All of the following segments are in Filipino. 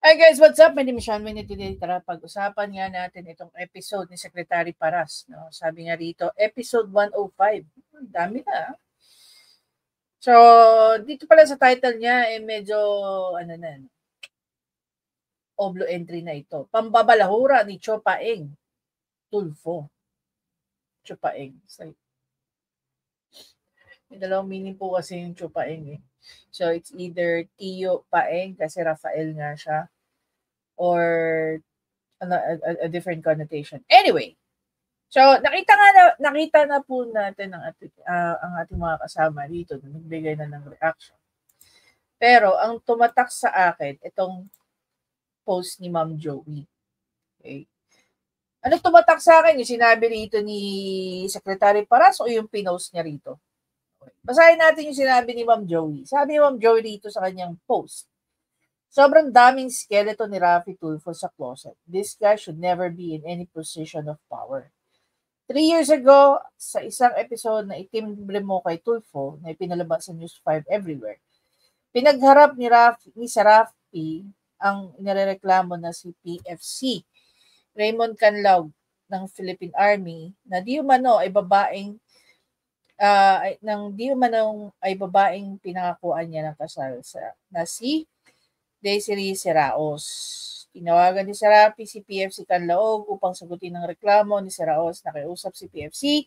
Hi guys, what's up? My name is Sean Winnie. Today, tara pag-usapan nga natin itong episode ni Secretary Paras. No? Sabi nga rito, episode 105. Dami na. So, dito pala sa title niya, medyo, ano na, oblo entry na ito. Pambabalahura ni Cho Paeng Tulfo. Cho Paeng. May dalawang meaning po kasi yung Cho Paeng eh. So, it's either Tio Paeng, kasi Rafael nga siya, or a different connotation. Anyway, so nakita na po natin ang ating mga kasama dito na nagbigay na ng reaction. Pero ang tumatak sa akin itong post ni Ma'am Joey. Okay? Ano tumatak sa akin? Yung sinabi rito ni Secretary Paras o yung pinost niya rito? Okay. Basahin natin yung sinabi ni Ma'am Joey. Sabi ni Ma'am Joey rito sa kanyang post. Sobrang daming skeleton ni Raffy Tulfo sa closet. This guy should never be in any position of power. 3 years ago, sa isang episode na itimbre mo kay Tulfo na ipinalabas sa News 5 Everywhere, pinagharap ni Raffy ang nirereklamo na si PFC, Raymond Canlaug ng Philippine Army, na di umano ay babaeng pinangakuan niya ng kasal na si Desiree Seraos. Tinawagan ni Serapi si PFC Canlaog upang sagutin ang reklamo ni Seraos. Nakiusap si PFC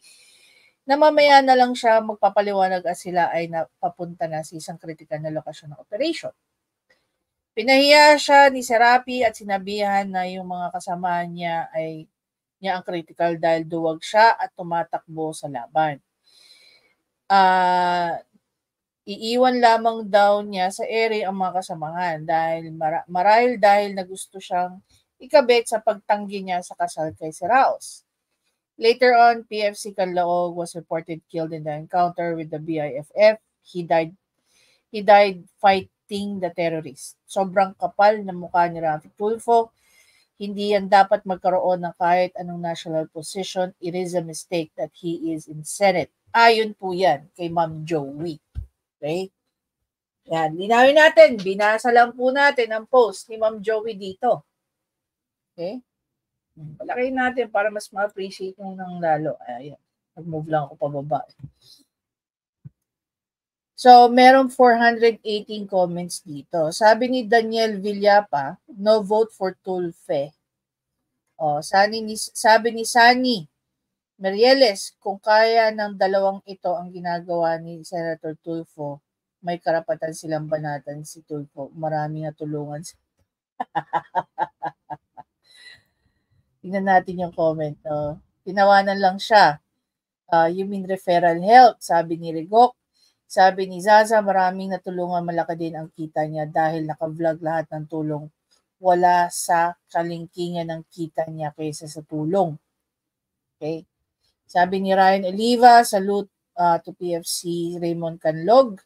na mamaya na lang siya magpapaliwanag at sila ay napapunta na sa isang kritikal na lokasyon ng operation. Pinahiya siya ni Serapi at sinabihan na yung mga kasama niya ang critical dahil duwag siya at tumatakbo sa laban. Iiwan lamang daw niya sa ere ang mga kasamahan marahil dahil na gusto siyang ikabit sa pagtanggi niya sa kasal kay Seraos. Later on, PFC Canlaog was reported killed in the encounter with the BIFF. He died fighting the terrorists. Sobrang kapal na mukha ni Raffy Tulfo. Hindi yan dapat magkaroon ng kahit anong national position. It is a mistake that he is in Senate. Ayon po yan kay Ma'am Joey. Okay? Yan, linawin natin. Binasa lang po natin ang post ni Ma'am Joey dito. Okay? Palakihin natin para mas ma-appreciate nyo ng lalo. Ayan. Nag-move lang ako pababa. So, merong 418 comments dito. Sabi ni Daniel Villapa, no vote for Tulfe. Sabi ni Sani Merieles, kung kaya ng dalawang ito ang ginagawa ni Senator Tulfo, may karapatan silang banatan si Tulfo. Maraming natulungan. Tingnan natin yung comment. Tinawanan lang siya. You mean referral help? Sabi ni Rigok. Sabi ni Zaza, maraming natulungan, malaki din ang kita niya dahil naka-vlog lahat ng tulong. Wala sa kalingkingan ng kita niya kaysa sa tulong. Okay? Sabi ni Ryan Oliva, salute to PFC Raymond Canlog.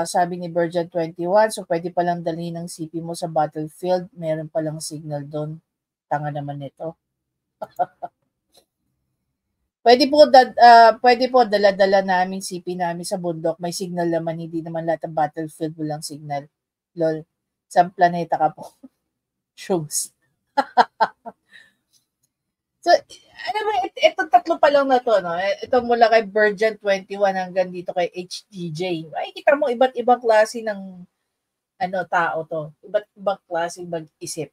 Sabi ni Virgin 21, so pwede palang dalhin ng CP mo sa battlefield. Meron palang signal doon. Tanga naman nito. Pwede po dala-dala namin CP namin sa bundok. May signal naman, hindi naman lahat ng battlefield walang signal. Lol, sa planeta ka po. Shugs. So, alam mo, itong tatlo pa lang na to, no? Ito mula kay Virgin 21 hanggang dito kay HDJ. Makikita mo iba't ibang klase ng tao to. Iba't ibang klase mag-isip.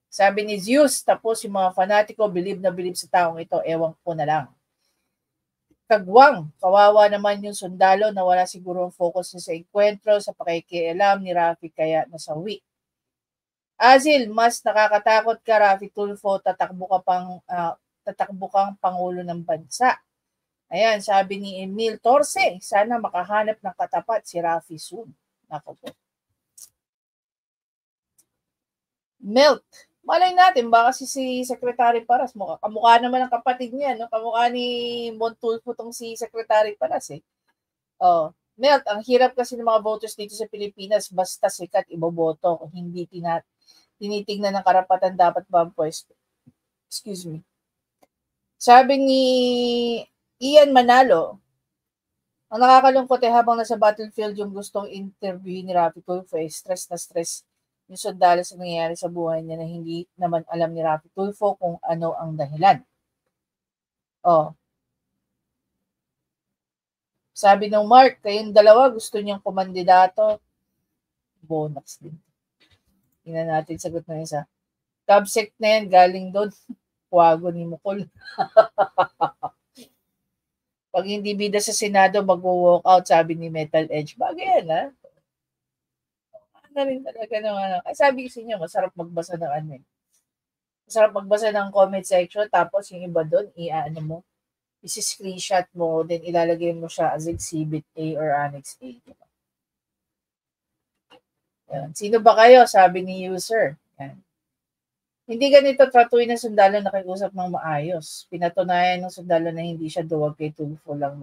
Sabi ni Zeus, tapos yung mga fanatiko, believe sa taong ito, ewan ko na lang. Kagwang, kawawa naman yung sundalo na wala siguro focus sa enkwentro, sa pakikialam ni Raffy kaya nasawi. Azil, mas nakakatakot ka, Raffy Tulfo, tatakbo kang Pangulo ng Bansa. Ayan, sabi ni Emil Torce, sana makahanap ng katapat si Raffy soon. Nako po. Melt. Malay natin, baka si Secretary Paras, kamukha naman ang kapatid niya, no? Kamukha ni Montulfo tong si Secretary Paras eh. Melt, ang hirap kasi ng mga voters dito sa Pilipinas, basta sikat iboboto, kung hindi tinitingnan ng karapatan dapat ba ang pwesto. Excuse me. Sabi ni Ian Manalo, ang nakakalungkot habang nasa battlefield yung gustong interview ni Raffy Tulfo stress yung sundalo sa nangyayari sa buhay niya na hindi naman alam ni Raffy Tulfo kung ano ang dahilan. Oh. Sabi ng Mark, kayong dalawa gusto niyang kumandidato. Bonus din. Tingnan natin sagot ng isa. Cabsec na yan, galing doon. Wago ni Mukol. Pag hindi bida sa Senado, mag-walk out, sabi ni Metal Edge. Bagay yan, ha? Ano rin talaga naman. Ay, sabi ko sa inyo, masarap magbasa ng ano eh. Masarap magbasa ng comment section, tapos yung iba doon, i-ano mo, isi-screenshot mo, then ilalagay mo siya as Exhibit A or Annex A. Diba? Yan. Sino ba kayo? Sabi ni user. Yan. Hindi ganito tratuin ng sundalo na nakikusap ng maayos. Pinatunayan ng sundalo na hindi siya duwag kay Tulfo lang.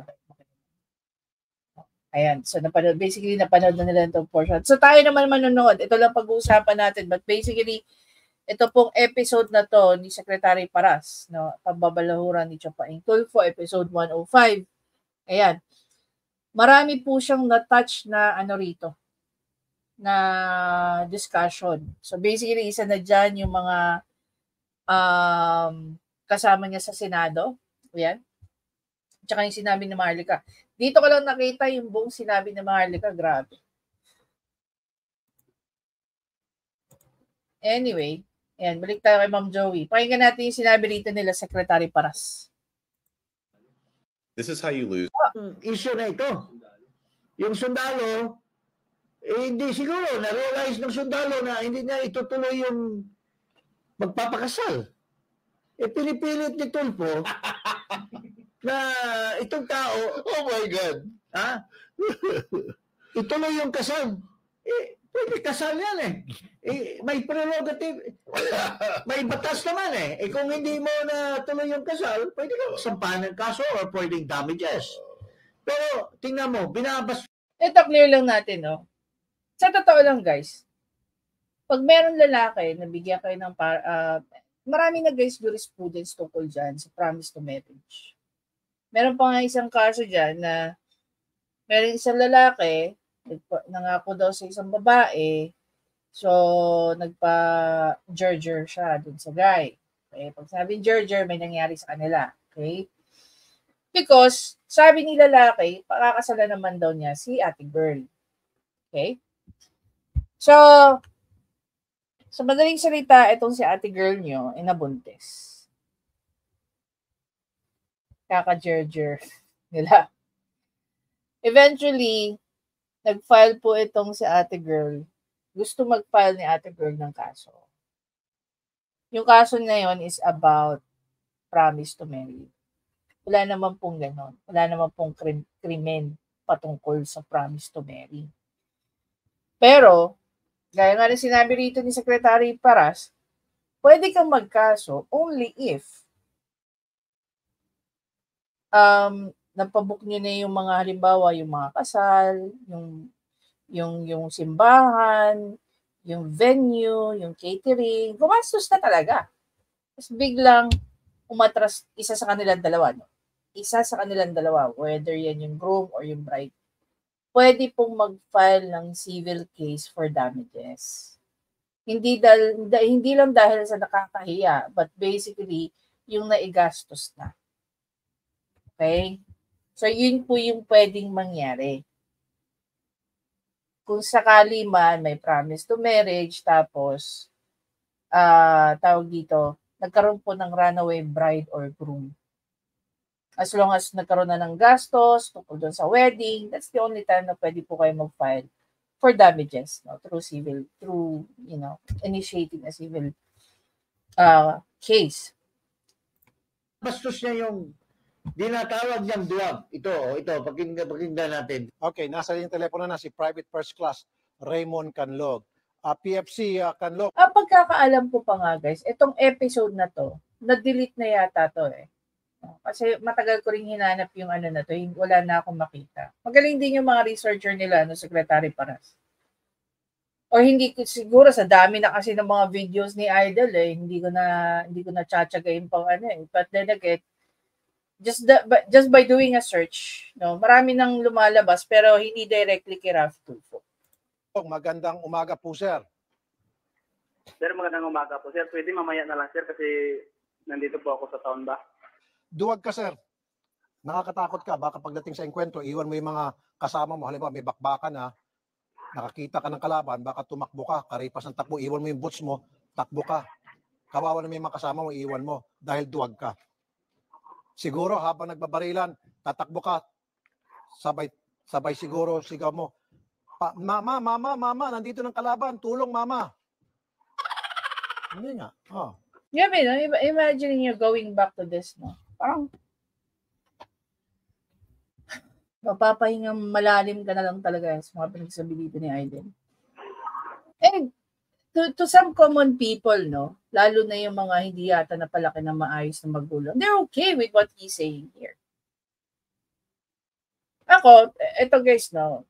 Ayan. So, basically, napanood na nila itong portion. So, tayo naman manonood. Ito lang pag-uusapan natin. But basically, ito pong episode na to ni Secretary Paras, no, pambabalahuran ni Chopaing Tulfo, episode 105. Ayan. Marami po siyang na-touch na ano rito, na discussion. So basically, isa na dyan yung mga kasama niya sa Senado. Ayan. Tsaka yung sinabi ni Marlica. Dito ko lang nakita yung buong sinabi ni Marlica. Grabe. Anyway, ayan, balik tayo kay Ma'am Joey. Pakinggan natin yung sinabi rito nila Secretary Paras. This is how you lose. Issue na ito. Yung sundalo, hindi siguro na-realize ng sundalo na hindi niya itutuloy yung magpapakasal. Pinipilit ni Tulfo na itong tao, Oh my God. ha? Ituloy yung kasal. Pwede kasal yan may prerogative. May batas naman kung hindi mo na tuloy yung kasal, pwede ka sampahan ng kaso or pwedeng damages. Pero tingnan mo, binabas. Ito clear lang natin, no? Sa totoo lang, guys, pag meron lalaki, nabigyan kayo ng marami na guys jurisprudence tungkol dyan sa promise to marriage. Meron pa nga isang kaso dyan na meron isang lalaki, nangako daw sa isang babae, so nagpa-jerjer siya dun sa guy. Okay? Pag sabi jerjer, may nangyari sa kanila. Okay? Because, sabi ni lalaki, pakakasalan naman daw niya si ate girl. Okay? So, sa madaling salita, itong si ate girl nyo ay nabuntis. Kaka-jerjer nila. Eventually, nag-file po itong si ate girl. Gusto mag-file ni ate girl ng kaso. Yung kaso na yon is about promise to marry. Wala naman pong ganon. Wala naman pong krimen patungkol sa promise to marry. Pero, gaya nga rin sinabi rito ni Secretary Paras, pwede kang magkaso only if napabook nyo na yung mga halimbawa, yung mga kasal, yung simbahan, yung venue, yung catering, gumastos na talaga. Tapos biglang umatras isa sa kanilang dalawa. No? Isa sa kanilang dalawa, whether yan yung groom or yung bride, pwede pong mag-file ng civil case for damages. Hindi lang dahil sa nakakahiya, but basically, yung naigastos na. Okay? So, yun po yung pwedeng mangyari. Kung sakali man may promise to marriage, tapos, tawag dito, nagkaroon po ng runaway bride or groom. As long as nagkaroon na ng gastos tungkol doon sa wedding, that's the only time na pwede po kayo mag-file for damages, no, through initiating a civil case. Bastos niya yung dinatawag niyang duwag. Ito, pakinggan natin. Okay, nasa yung telepono na si Private First Class Raymond Canlog. PFC Canlog. Pagkakaalam ko pa nga guys, itong episode na to, na-delete na yata to Kasi matagal ko rin hinanap yung ano na to, wala na akong makita. Magaling din yung mga researcher nila, Secretary Paras. Or hindi ko siguro sa dami na kasi ng mga videos ni Idol hindi ko na tsatsagain pang But then again, just by doing a search, marami nang lumalabas pero hindi directly kay Raffy Tulfo. Magandang umaga po, sir. Sir, magandang umaga po. Sir, pwede mamaya na lang, sir, kasi nandito po ako sa town ba? Duwag ka, sir. Nakakatakot ka. Baka pagdating sa enkwentro, iwan mo yung mga kasama mo. Halimbawa, may bakbakan na, nakakita ka ng kalaban, baka tumakbo ka, karipas ng takbo, iwan mo yung boots mo, takbo ka. Kawawa na may mga kasama mo, iwan mo dahil duwag ka. Siguro habang nagbabarilan, tatakbo ka, sabay siguro sigaw mo, mama, nandito ng kalaban, tulong mama. Hindi nga. Oh. Yeah, man, imagine you going back to this, no? Parang mapapahingang malalim ka na lang talaga sa mga pinagsabi dito ni Aiden. And to some common people, no, lalo na yung mga hindi yata napalaki na maayos na magulang, they're okay with what he's saying here. Ako, eto guys, no,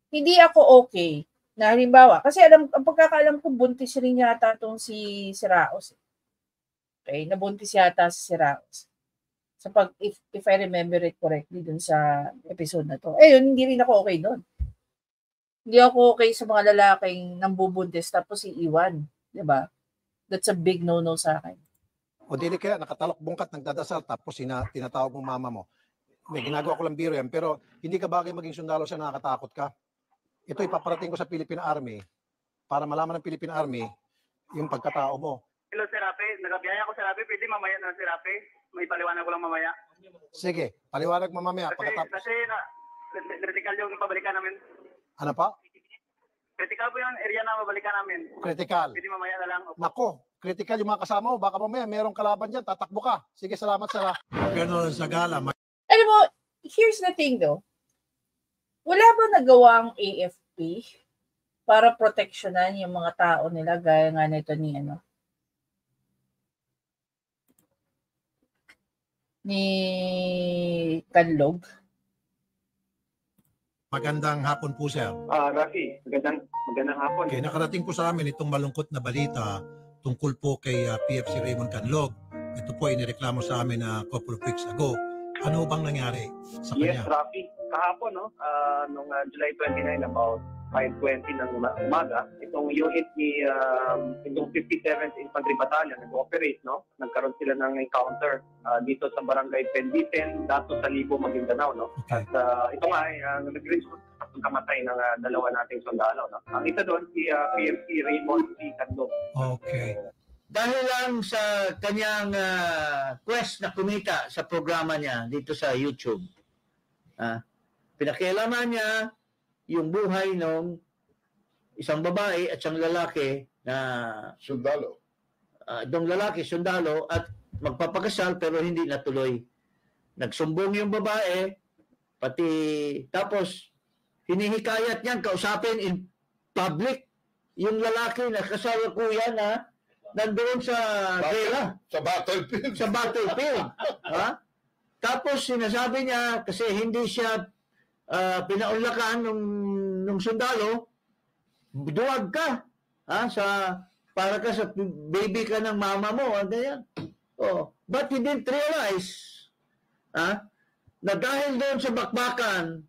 hindi ako okay na halimbawa, kasi ang pagkakaalam ko, buntis rin yata itong si Raos. Okay, nabuntis yata si Raos. So if I remember it correctly dun sa episode na to. Yun, hindi rin ako okay doon. Hindi ako okay sa mga lalaking nambubuntis tapos iiwan. Diba? That's a big no-no sa akin. O dili kaya nakatalok bungkat, nagdadasal, tapos tinatawag mong mama mo. May ginagawa ko lang biro yan, pero hindi ka bagay maging sundalo siya, nakakatakot ka. Ito ipaparating ko sa Philippine Army para malaman ng Philippine Army yung pagkatao mo. Hello, Sir Rafi. Nagabiyaya ko, Sir Rafi. Pwede mamaya na, Sir Rafi. May paliwanag ko lang mamaya. Sige, paliwanag mo mamaya. Kasi critical yung pabalikan namin. Ano pa? Critical po yung area na mabalikan namin. Critical. Pwede mamaya na lang. Nako, critical yung mga kasama mo. Baka mamaya merong kalaban dyan, tatakbo ka. Sige, salamat sa Colonel Zagala. Alam mo, here's the thing though. Wala ba nagawa ang AFP para proteksyonan yung mga tao nila gaya nga nito ni Kanlog? Magandang hapon po, sir. Rafi, magandang hapon. Okay, nakarating po sa amin itong malungkot na balita tungkol po kay PFC Raymond Canlog. Ito po ay nireklamo sa amin a couple of weeks ago. Ano bang nangyari sa kanya? Yes, Rafi. Kahapon, nung July 29, about 5:20 ng umaga, itong unit ni itong 57th Infantry Battalion nag-operate, no? Nagkaroon sila ng encounter dito sa Barangay Penditen, Dato sa Libo, Maguindanao, no? Okay. At ito nga ay nag-result sa pagkamatay ng dalawa nating sundalo, no? Ang isa doon si PFC Raymond C. Canlog. Okay. Dahil lang sa kanyang quest na kumita sa programa niya dito sa YouTube. Pinakialaman niya yung buhay ng isang babae at isang lalaki na Sundalo. itong lalaki, sundalo, at magpapakasal pero hindi natuloy. Nagsumbong yung babae, pati tapos hinihikayat niyan kausapin in public yung lalaki na kasalukuyan na nandoon sa gala. Sa battlefield. Sa battlefield. Tapos sinasabi niya, kasi hindi siya pinaunlakan nung sundalo, duwag ka. Para ka sa baby ka ng mama mo. Ganyan. But he didn't realize na dahil doon sa bakbakan,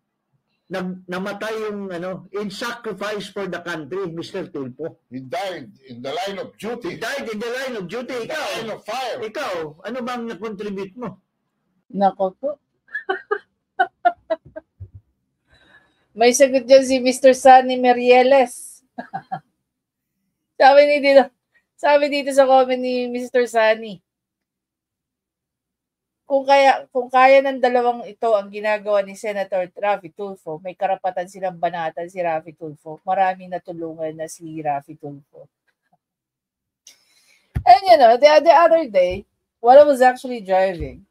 namatay yung in sacrifice for the country, Mr. Tulfo. He died in the line of duty. He died in the line of duty. In the line of fire. Ikaw, ano bang na-contribute mo? Nako po. May sagot dyan si Mr. Sunny Merieles. sabi dito sa comment ni Mr. Sunny, kung kaya ng dalawang ito ang ginagawa ni Senator Raffy Tulfo, may karapatan silang banatan si Raffy Tulfo. Maraming natulungan na si Raffy Tulfo. And the other day, while I was actually driving,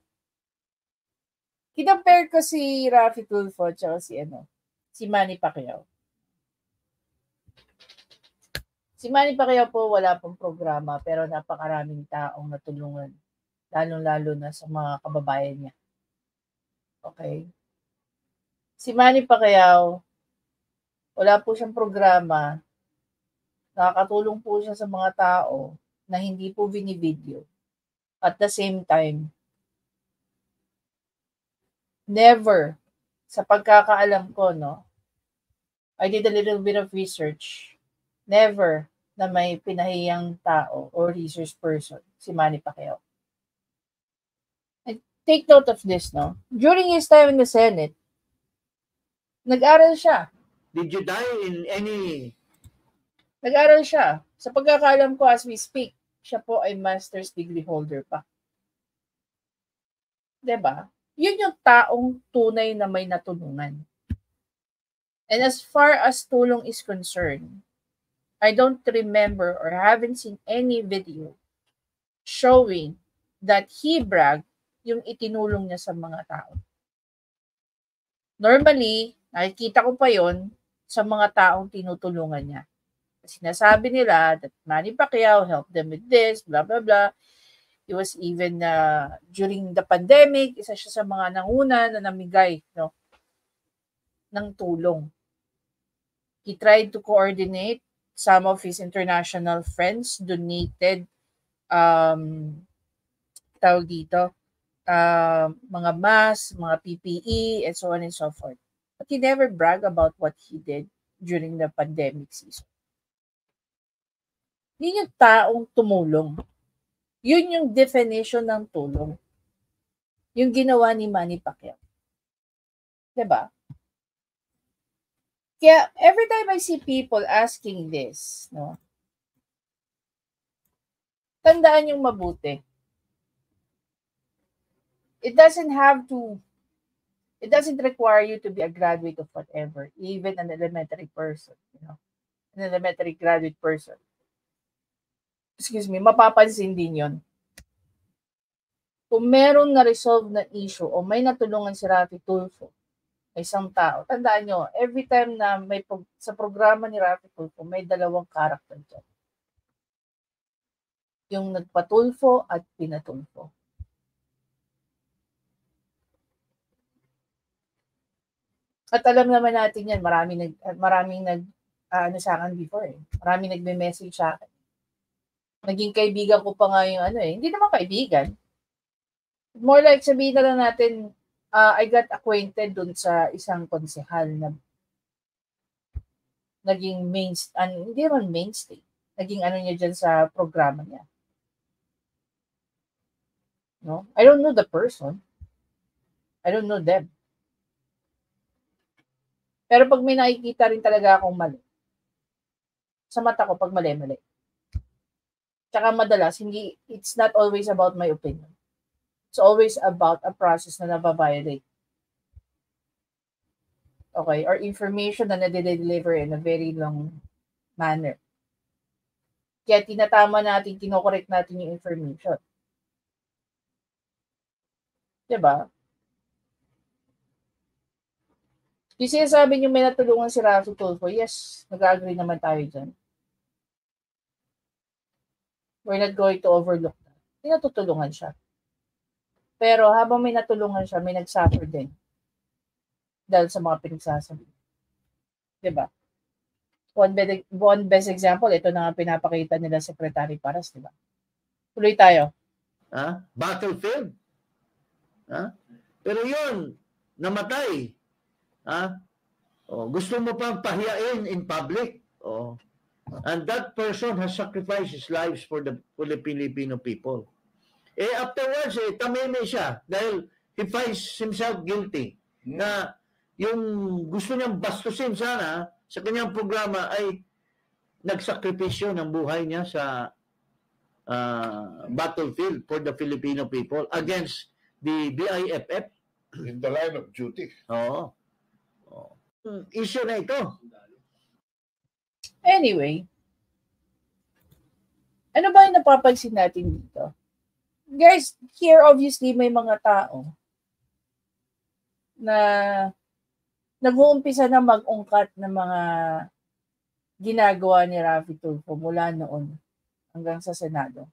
kinampare ko si Raffy Tulfo at si Manny Pacquiao. Si Manny Pacquiao po wala pong programa pero napakaraming taong natulungan. Lalo-lalo na sa mga kababayan niya. Okay? Si Manny Pacquiao, wala po siyang programa. Nakakatulong po siya sa mga tao na hindi po binivideo. At the same time, never, sa pagkakaalam ko, I did a little bit of research. Never na may pinahiyang tao or resource person, si Manny Pacquiao. And take note of this, no? During his time in the Senate, nag-aral siya. Did you die in any... Nag-aral siya. Sa pagkakaalam ko as we speak, siya po ay master's degree holder pa. 'Di ba? Yun yung taong tunay na may natulungan. And as far as tulong is concerned, I don't remember or haven't seen any video showing that he bragged yung itinulong niya sa mga tao. Normally, nakikita ko pa yon sa mga taong tinutulungan niya. Sinasabi nila that Manny Pacquiao helped them with this, blah, blah, blah. It was even during the pandemic, isa siya sa mga nanguna na namigay ng tulong. He tried to coordinate. Some of his international friends donated mga mask, mga PPE, and so on and so forth. But he never bragged about what he did during the pandemic season. Yun yung taong tumulong. Yun yung definition ng tulong. Yung ginawa ni Manny Pacquiao. Diba? Kaya every time I see people asking this, no, tandaan yung mabuti. It doesn't require you to be a graduate of whatever, even an elementary person, an elementary graduate person. Mapapansin din yon. Kung meron na-resolve na issue o may natulungan si Raffy Tulfo, isang tao, tandaan nyo, every time na sa programa ni Raffy Tulfo, may dalawang character dyan. Yung nagpatulfo at pinatulfo. At alam naman natin yan, maraming sa akin before eh. Maraming nagme-message sa akin. Naging kaibigan ko pa nga yung hindi naman kaibigan. More like sabihin na lang natin, I got acquainted dun sa isang konsehal na naging hindi naman mainstay. Naging niya dyan sa programa niya. No? I don't know the person. I don't know them. Pero pag may nakikita rin talaga akong mali, sa mata ko pag mali-mali. Tsaka madalas, it's not always about my opinion. It's always about a process na nababiolate. Okay? Or information na nade-deliver in a very long manner. Kaya tinatama natin, kinokorek natin yung information. Diba? Yung sinasabi niyo may natulungan si Raffy Tulfo, yes, nag-agree naman tayo dyan. We're not going to overlook that. Tinatutulungan siya. Pero habang may natulungan siya, may nag-suffer din. Dahil sa mga pinagsasabi. Diba? One best example, ito na nga pinapakita nila Secretary Paras, diba? Tuloy tayo. Battlefield. Pero yun, namatay. Gusto mo pang pahiyain in public. And that person has sacrificed his lives for the Filipino people. Afterwards, tameme siya dahil he finds himself guilty na yung gusto niyang bastusin sana sa kanyang programa ay nagsakripisyo ng buhay niya sa battlefield for the Filipino people against the BIFF. In the line of duty. Oo. Issue na ito. Anyway, ano ba yung napapansin natin dito? Guys, here obviously may mga tao na nag-uumpisa na mag-ungkat ng mga ginagawa ni Raffy Tulfo mula noon hanggang sa Senado.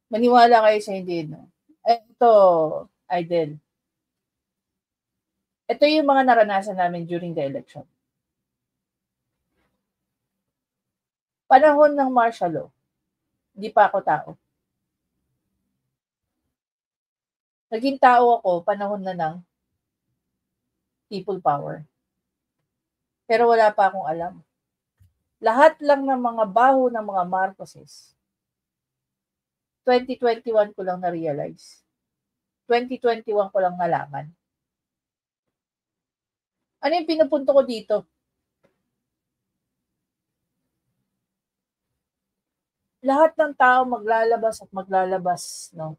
Maniwala kayo sa hindi, no? Ito, Idol. Ito yung mga naranasan namin during the election. Panahon ng martial law, hindi pa ako tao. Naging tao ako panahon na ng people power. Pero wala pa akong alam. lahat lang ng mga baho ng mga Marcoses, 2021 ko lang na-realize. 2021 ko lang nalaman. Ano yung pinupunto ko dito? Lahat ng tao maglalabas at maglalabas, no,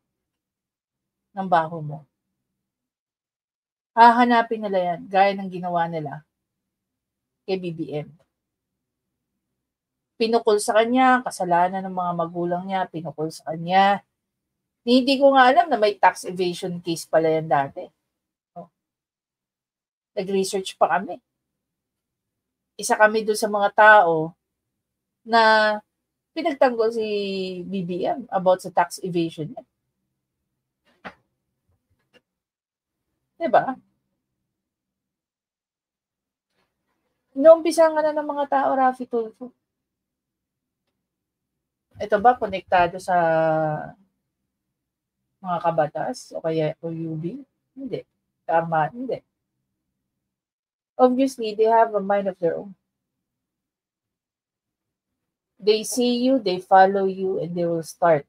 ng baho mo. Hahanapin nila yan, gaya ng ginawa nila kay BBM. Pinukol sa kanya, kasalanan ng mga magulang niya, pinukol sa kanya. Hindi ko nga alam na may tax evasion case pala yan dati. No? Nag-research pa kami. Isa kami doon sa mga tao na pinagtanggol si BBM about sa tax evasion niya. Diba? Inuumpisa nga na ng mga tao, Rafi Tulfo. Ito ba konektado sa mga kabatas o kaya UB? Hindi. Tama, hindi. Obviously, they have a mind of their own. They see you, they follow you, and they will start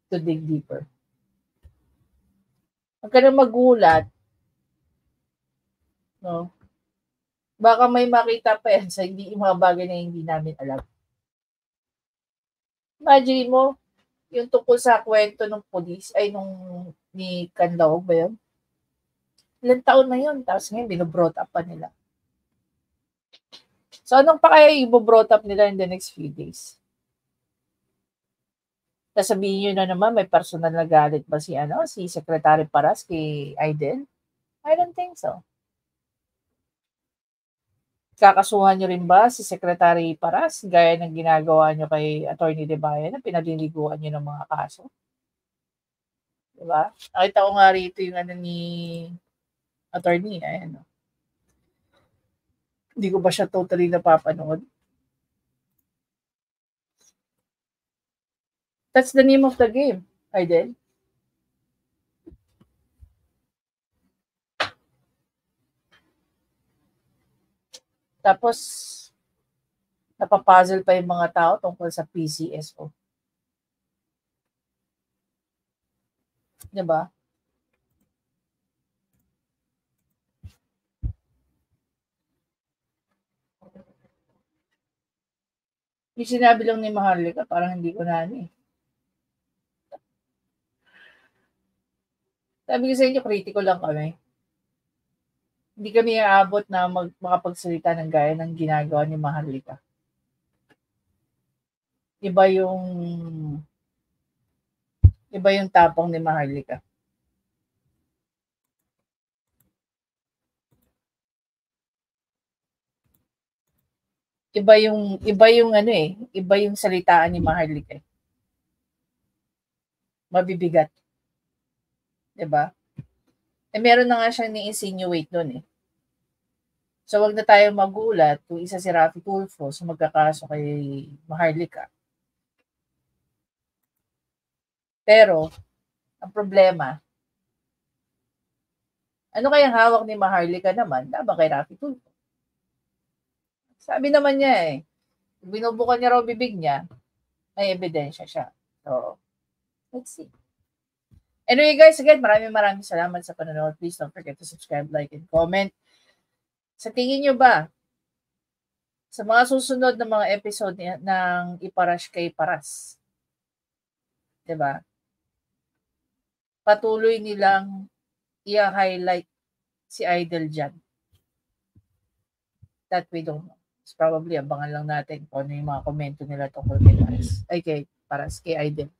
to dig deeper. Huwag ka na magulat, no? Baka may makita pa yan sa yung mga bagay na hindi namin alam. Imagine mo, yung tungkol sa kwento ng police, ay nung ni Canlaog ba yun? Ilang taon na yun, tapos ngayon binobrought up pa nila. So anong pa kaya i-brought up nila in the next few days? Sasabihin nyo na naman, may personal na galit ba si Secretary Paras kay Aiden? I don't think so. Kakasuhan nyo rin ba si Secretary Paras gaya ng ginagawa nyo kay Attorney De Bayan na pinaliliguan nyo ng mga kaso? Diba? Nakita ko nga rito yung ni Attorney. Ayan. Hindi ko ba siya totally napapanood? That's the name of the game, Aiden. Tapos, napapuzzle pa yung mga tao tungkol sa PCSO. Diba? Yung sinabi lang ni Maharlika, parang hindi ko na Sabi ko sa inyo, kritiko lang kami. Hindi kami aabot na makapagsalita ng gaya ng ginagawa ni Maharlika. Iba yung tapong ni Maharlika. Iba yung salitaan ni Maharlika. Mabibigat. Diba? Meron na nga siyang ni-insinuate doon . So, wag na tayo magulat kung isa si Rafi Tulfo sa magkakaso kay Maharlika. Pero, ang problema, ano kayang hawak ni Maharlika naman laban kay Rafi Tulfo? Sabi naman niya binubukan niya raw bibig niya, may ebidensya siya. So, let's see. Anyway guys, again, maraming salamat sa panonood. Please don't forget to subscribe, like, and comment. Sa tingin nyo ba, sa mga susunod na mga episode ng Iparash kay Paras, diba? Patuloy nilang i-highlight si Idol dyan. That we don't know. It's probably abangan lang natin kung ano yung mga komento nila tungkol kay Paras. Ay, kay Paras, kay Idol.